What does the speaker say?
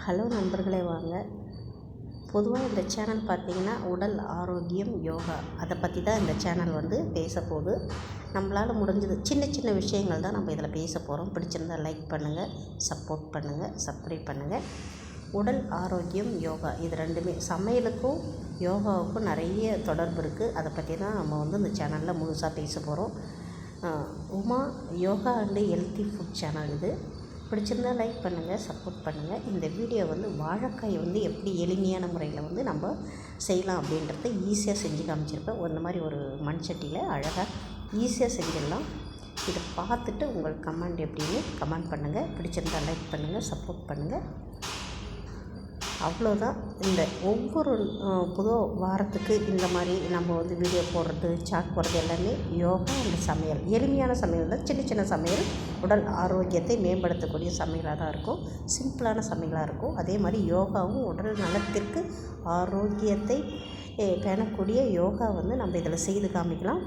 Hello நண்பர்களே, வாங்க. பொதுவாக இந்த சேனல் பார்த்திங்கன்னா உடல் ஆரோக்கியம், யோகா அதை பற்றி தான் இந்த சேனல் பேச போகுது. நம்மளால் முடிஞ்சது சின்ன சின்ன விஷயங்கள் தான் நம்ம இதில் பேச போகிறோம். பிடிச்சிருந்தால் லைக் பண்ணுங்கள், சப்போர்ட் பண்ணுங்கள், சப்ஸ்கிரைப் பண்ணுங்கள். உடல் ஆரோக்கியம், யோகா இது ரெண்டுமே சமையலுக்கும் யோகாவுக்கும் நிறைய தொடர்பு இருக்குது. அதை பற்றி தான் நம்ம இந்த சேனலில் முழுசாக பேச போகிறோம். Uma yoga and healthy food channel இது. பிடிச்சிருந்தால் லைக் பண்ணுங்கள், சப்போர்ட் பண்ணுங்கள். இந்த வீடியோ வாழைக்காய் எப்படி எளிமையான முறையில் நம்ம செய்யலாம் அப்படின்றத ஈஸியாக செஞ்சு காமிச்சிருப்பேன். இந்த மாதிரி ஒரு மண் சட்டியில் அழகாக ஈஸியாக செஞ்சிடலாம். இதை பார்த்துட்டு உங்களுக்கு கமெண்ட் எப்படின்னு கமெண்ட் பண்ணுங்கள். பிடிச்சிருந்தால் லைக் பண்ணுங்கள், சப்போர்ட் பண்ணுங்கள். அவ்வளோதான். இந்த ஒவ்வொரு புது வாரத்துக்கு இந்த மாதிரி நம்ம வீடியோ போடுறது, சாட் போடுறது எல்லாமே யோகா அண்ட் சமையல், எளிமையான சமையல் தான். சின்ன சின்ன சமையல் உடல் ஆரோக்கியத்தை மேம்படுத்தக்கூடிய சமையலாக தான் இருக்கும். சிம்பிளான சமையலாக இருக்கும். அதே மாதிரி யோகாவும் உடல் நலத்திற்கு ஆரோக்கியத்தை பேணக்கூடிய யோகா நம்ம இதில் செய்து காமிக்கலாம்.